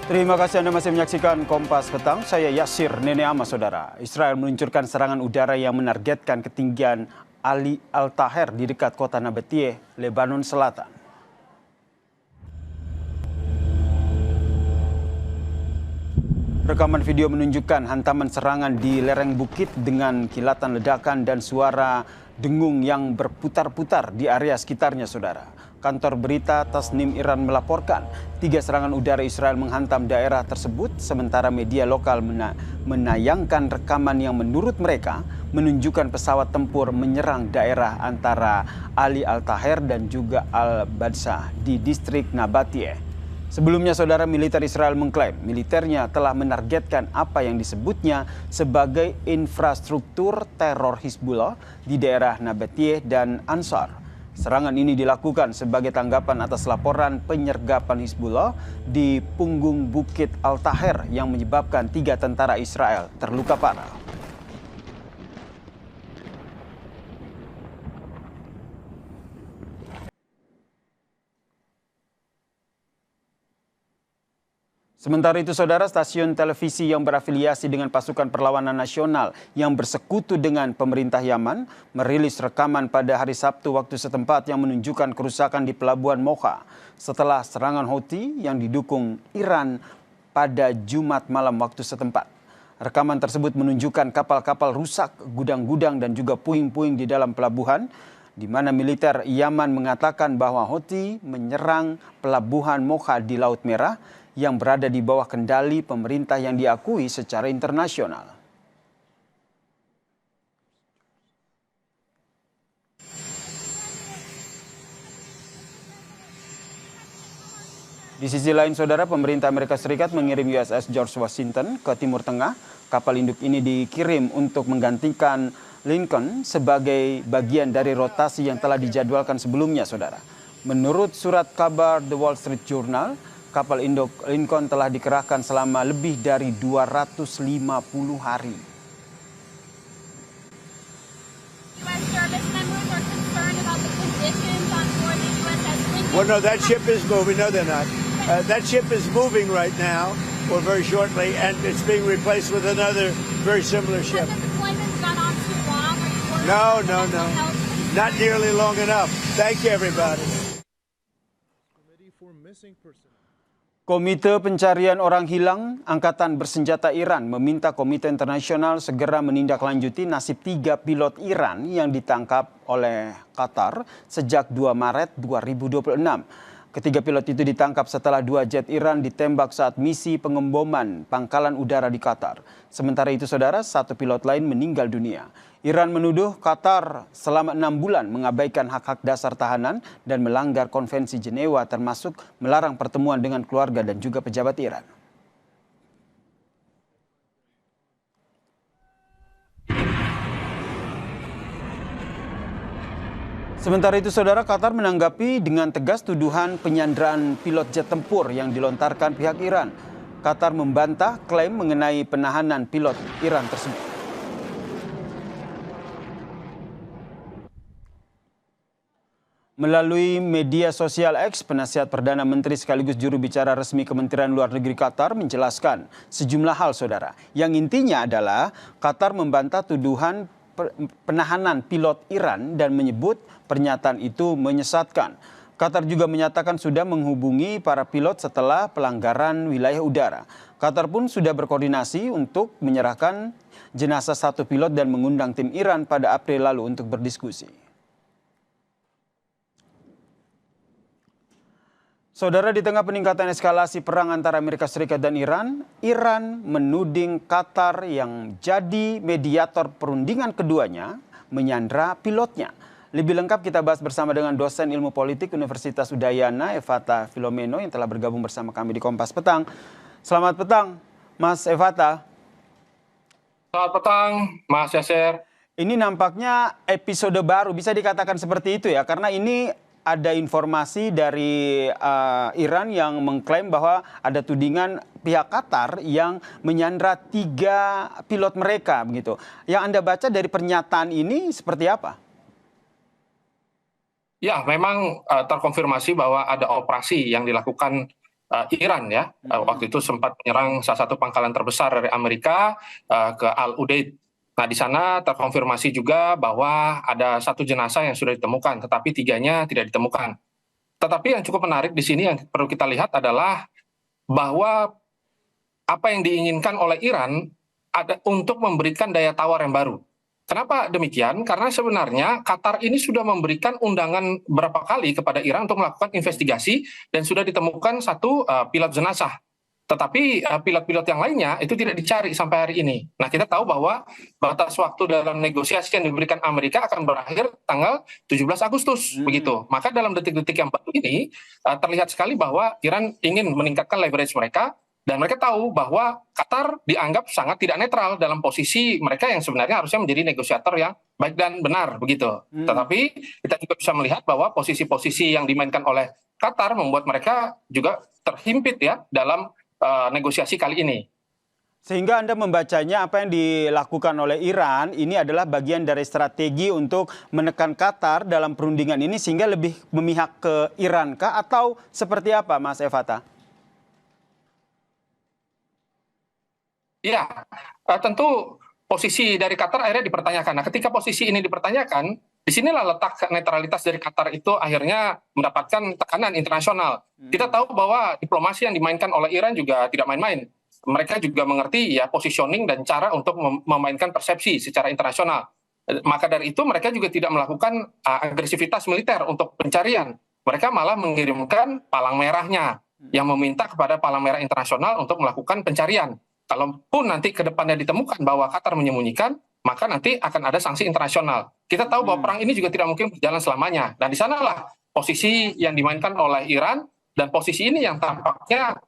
Terima kasih Anda masih menyaksikan Kompas Petang. Saya Yasir Nene Ama, Saudara. Israel meluncurkan serangan udara yang menargetkan ketinggian Ali Al-Taher di dekat kota Nabateeh, Lebanon Selatan. Rekaman video menunjukkan hantaman serangan di lereng bukit dengan kilatan ledakan dan suara dengung yang berputar-putar di area sekitarnya, Saudara. Kantor berita Tasnim Iran melaporkan 3 serangan udara Israel menghantam daerah tersebut, sementara media lokal menayangkan rekaman yang menurut mereka menunjukkan pesawat tempur menyerang daerah antara Ali Al-Taher dan juga Al-Badsah di distrik Nabateeh. Sebelumnya, Saudara, militer Israel mengklaim militernya telah menargetkan apa yang disebutnya sebagai infrastruktur teror Hizbullah di daerah Nabateeh dan Ansar. Serangan ini dilakukan sebagai tanggapan atas laporan penyergapan Hizbullah di punggung Bukit Al-Taher yang menyebabkan 3 tentara Israel terluka parah. Sementara itu, Saudara, stasiun televisi yang berafiliasi dengan pasukan perlawanan nasional yang bersekutu dengan pemerintah Yaman merilis rekaman pada hari Sabtu waktu setempat yang menunjukkan kerusakan di pelabuhan Mocha setelah serangan Houthi yang didukung Iran pada Jumat malam waktu setempat. Rekaman tersebut menunjukkan kapal-kapal rusak, gudang-gudang dan juga puing-puing di dalam pelabuhan, di mana militer Yaman mengatakan bahwa Houthi menyerang pelabuhan Mocha di Laut Merah yang berada di bawah kendali pemerintah yang diakui secara internasional. Di sisi lain, Saudara, pemerintah Amerika Serikat mengirim USS George Washington ke Timur Tengah. Kapal induk ini dikirim untuk menggantikan Lincoln sebagai bagian dari rotasi yang telah dijadwalkan sebelumnya, Saudara. Menurut surat kabar The Wall Street Journal, kapal induk Lincoln telah dikerahkan selama lebih dari 250 hari. Well, no, that ship is moving. No, they're not. That ship is moving right now, or very shortly, and it's being replaced with another very similar ship. No. Not nearly long enough. Thank you, everybody. Komite Pencarian Orang Hilang Angkatan Bersenjata Iran meminta Komite Internasional segera menindaklanjuti nasib 3 pilot Iran yang ditangkap oleh Qatar sejak 2 Maret 2026. Ketiga pilot itu ditangkap setelah 2 jet Iran ditembak saat misi pengemboman pangkalan udara di Qatar. Sementara itu, Saudara, 1 pilot lain meninggal dunia. Iran menuduh Qatar selama 6 bulan mengabaikan hak-hak dasar tahanan dan melanggar konvensi Jenewa, termasuk melarang pertemuan dengan keluarga dan juga pejabat Iran. Sementara itu, Saudara, Qatar menanggapi dengan tegas tuduhan penyanderaan pilot jet tempur yang dilontarkan pihak Iran. Qatar membantah klaim mengenai penahanan pilot Iran tersebut. Melalui media sosial X, penasihat Perdana Menteri sekaligus juru bicara resmi Kementerian Luar Negeri Qatar menjelaskan sejumlah hal, Saudara. Yang intinya adalah Qatar membantah tuduhan penahanan pilot Iran dan menyebut pernyataan itu menyesatkan. Qatar juga menyatakan sudah menghubungi para pilot setelah pelanggaran wilayah udara. Qatar pun sudah berkoordinasi untuk menyerahkan jenazah 1 pilot dan mengundang tim Iran pada April lalu untuk berdiskusi. Saudara, di tengah peningkatan eskalasi perang antara Amerika Serikat dan Iran, Iran menuding Qatar yang jadi mediator perundingan keduanya menyandra pilotnya. Lebih lengkap kita bahas bersama dengan dosen ilmu politik Universitas Udayana, Evata Filomeno, yang telah bergabung bersama kami di Kompas Petang. Selamat petang, Mas Evata. Selamat petang, Mas Yasir. Ini nampaknya episode baru, bisa dikatakan seperti itu ya, karena ini ada informasi dari Iran yang mengklaim bahwa ada tudingan pihak Qatar yang menyandra 3 pilot mereka begitu. Yang Anda baca dari pernyataan ini seperti apa? Ya, memang terkonfirmasi bahwa ada operasi yang dilakukan Iran ya. Waktu itu sempat menyerang salah satu pangkalan terbesar dari Amerika ke Al-Udeid. Nah, di sana terkonfirmasi juga bahwa ada 1 jenazah yang sudah ditemukan, tetapi 3-nya tidak ditemukan. Tetapi yang cukup menarik di sini yang perlu kita lihat adalah bahwa apa yang diinginkan oleh Iran ada untuk memberikan daya tawar yang baru. Kenapa demikian? Karena sebenarnya Qatar ini sudah memberikan undangan berapa kali kepada Iran untuk melakukan investigasi dan sudah ditemukan 1 pilot jenazah. Tetapi pilot-pilot yang lainnya itu tidak dicari sampai hari ini. Nah, kita tahu bahwa batas waktu dalam negosiasi yang diberikan Amerika akan berakhir tanggal 17 Agustus, begitu. Maka dalam detik-detik yang baru ini terlihat sekali bahwa Iran ingin meningkatkan leverage mereka. Dan mereka tahu bahwa Qatar dianggap sangat tidak netral dalam posisi mereka yang sebenarnya harusnya menjadi negosiator yang baik dan benar, begitu. Tetapi kita juga bisa melihat bahwa posisi-posisi yang dimainkan oleh Qatar membuat mereka juga terhimpit ya dalam negosiasi kali ini. Sehingga Anda membacanya apa yang dilakukan oleh Iran ini adalah bagian dari strategi untuk menekan Qatar dalam perundingan ini sehingga lebih memihak ke Iran kah atau seperti apa, Mas Evata? Ya, tentu posisi dari Qatar akhirnya dipertanyakan. Nah, ketika posisi ini dipertanyakan, disinilah letak netralitas dari Qatar itu akhirnya mendapatkan tekanan internasional. Kita tahu bahwa diplomasi yang dimainkan oleh Iran juga tidak main-main. Mereka juga mengerti ya positioning dan cara untuk memainkan persepsi secara internasional. Maka dari itu mereka juga tidak melakukan agresivitas militer untuk pencarian. Mereka malah mengirimkan palang merahnya yang meminta kepada palang merah internasional untuk melakukan pencarian. Kalaupun nanti ke depannya ditemukan bahwa Qatar menyembunyikan, maka nanti akan ada sanksi internasional. Kita tahu bahwa perang ini juga tidak mungkin berjalan selamanya. Dan di sanalah posisi yang dimainkan oleh Iran, dan posisi ini yang tampaknya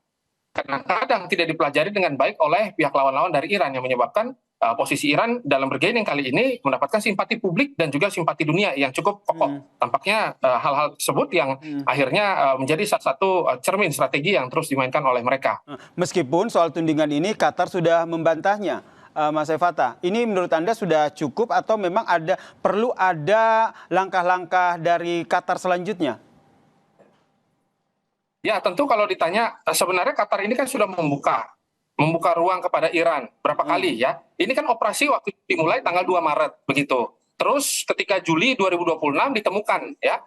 kadang-kadang tidak dipelajari dengan baik oleh pihak lawan-lawan dari Iran, yang menyebabkan posisi Iran dalam bergaining kali ini mendapatkan simpati publik dan juga simpati dunia yang cukup kokoh. Tampaknya hal-hal tersebut yang akhirnya menjadi salah satu cermin strategi yang terus dimainkan oleh mereka. Meskipun soal tudingan ini Qatar sudah membantahnya, Mas Evata. Ini menurut Anda sudah cukup atau memang perlu ada langkah-langkah dari Qatar selanjutnya? Ya, tentu kalau ditanya, sebenarnya Qatar ini kan sudah membuka ruang kepada Iran berapa kali ya. Ini kan operasi waktu dimulai tanggal 2 Maret begitu. Terus ketika Juli 2026 ditemukan ya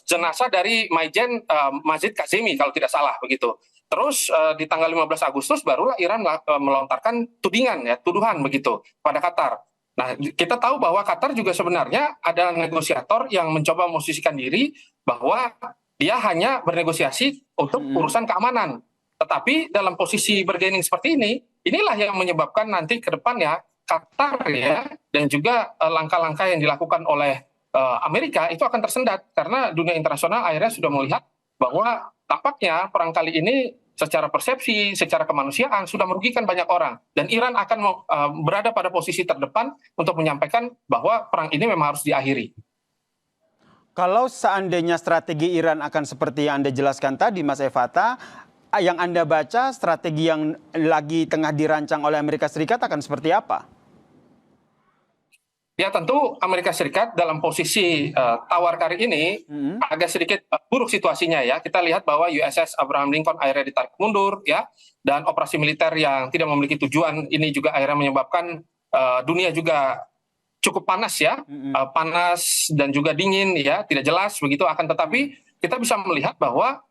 jenazah dari Maijen Masjid Kazemi kalau tidak salah begitu. Terus di tanggal 15 Agustus barulah Iran melontarkan tuduhan begitu pada Qatar. Nah, kita tahu bahwa Qatar juga sebenarnya ada negosiator yang mencoba memposisikan diri bahwa dia hanya bernegosiasi untuk urusan keamanan. Tetapi dalam posisi bergaining seperti ini, inilah yang menyebabkan nanti ke depannya Qatar ya dan juga langkah-langkah yang dilakukan oleh Amerika itu akan tersendat karena dunia internasional akhirnya sudah melihat bahwa tampaknya perang kali ini secara persepsi, secara kemanusiaan sudah merugikan banyak orang dan Iran akan berada pada posisi terdepan untuk menyampaikan bahwa perang ini memang harus diakhiri. Kalau seandainya strategi Iran akan seperti yang Anda jelaskan tadi, Mas Evata, yang Anda baca strategi yang lagi tengah dirancang oleh Amerika Serikat akan seperti apa? Ya tentu Amerika Serikat dalam posisi tawar kali ini agak sedikit buruk situasinya ya. Kita lihat bahwa USS Abraham Lincoln akhirnya ditarik mundur ya, dan operasi militer yang tidak memiliki tujuan ini juga akhirnya menyebabkan dunia juga cukup panas ya, panas dan juga dingin ya, tidak jelas begitu. Akan tetapi kita bisa melihat bahwa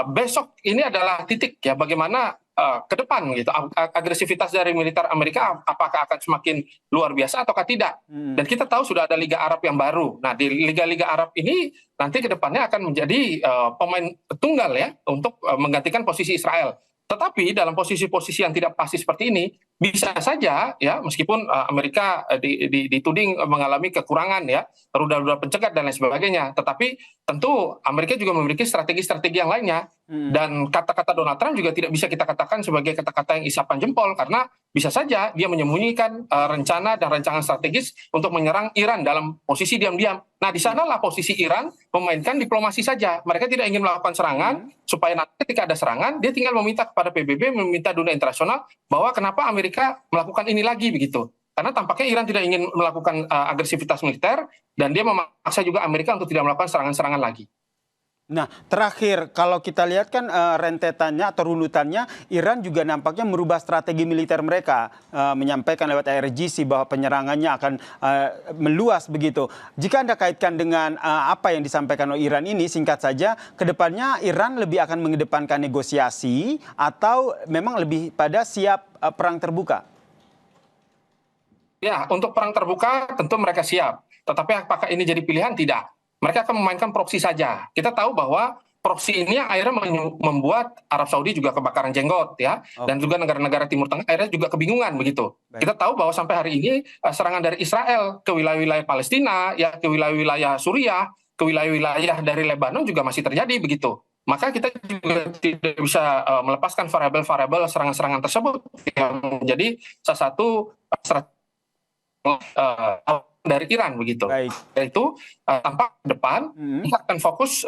besok ini adalah titik ya bagaimana ke depan gitu agresivitas dari militer Amerika apakah akan semakin luar biasa ataukah tidak. Dan kita tahu sudah ada Liga Arab yang baru. Nah, di Liga-Liga Arab ini nanti ke depannya akan menjadi pemain tunggal ya untuk menggantikan posisi Israel. Tetapi dalam posisi-posisi yang tidak pasti seperti ini bisa saja ya meskipun Amerika dituding mengalami kekurangan ya, rudal-rudal pencegat dan lain sebagainya, tetapi tentu Amerika juga memiliki strategi-strategi yang lainnya. Dan kata-kata Donald Trump juga tidak bisa kita katakan sebagai kata-kata yang isapan jempol karena bisa saja dia menyembunyikan rencana dan rancangan strategis untuk menyerang Iran dalam posisi diam-diam. Nah, di sanalah posisi Iran memainkan diplomasi saja. Mereka tidak ingin melakukan serangan supaya nanti ketika ada serangan dia tinggal meminta kepada PBB, meminta dunia internasional bahwa kenapa Amerika melakukan ini lagi begitu. Karena tampaknya Iran tidak ingin melakukan agresivitas militer dan dia memaksa juga Amerika untuk tidak melakukan serangan-serangan lagi. Nah, terakhir kalau kita lihat kan rentetannya atau runutannya, Iran juga nampaknya merubah strategi militer mereka, menyampaikan lewat IRGC bahwa penyerangannya akan meluas begitu. Jika Anda kaitkan dengan apa yang disampaikan oleh Iran ini, singkat saja, kedepannya Iran lebih akan mengedepankan negosiasi atau memang lebih pada siap perang terbuka? Ya, untuk perang terbuka tentu mereka siap. Tetapi apakah ini jadi pilihan? Tidak. Mereka akan memainkan proksi saja. Kita tahu bahwa proksi ini akhirnya membuat Arab Saudi juga kebakaran jenggot, ya, dan juga negara-negara Timur Tengah akhirnya juga kebingungan begitu. Baik. Kita tahu bahwa sampai hari ini serangan dari Israel ke wilayah-wilayah Palestina, ya, ke wilayah-wilayah Suriah, ke wilayah-wilayah dari Lebanon juga masih terjadi begitu. Maka kita juga tidak bisa melepaskan variabel-variabel serangan-serangan tersebut yang menjadi salah satu strategi dari Iran begitu. Baik. Yaitu tampak depan kita akan fokus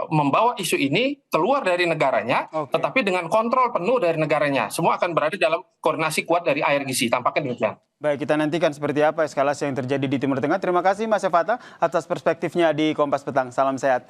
membawa isu ini keluar dari negaranya, tetapi dengan kontrol penuh dari negaranya. Semua akan berada dalam koordinasi kuat dari IRGC. Tampaknya demikian. Baik, kita nantikan seperti apa eskalasi yang terjadi di Timur Tengah. Terima kasih Mas Fata atas perspektifnya di Kompas Petang. Salam sehat.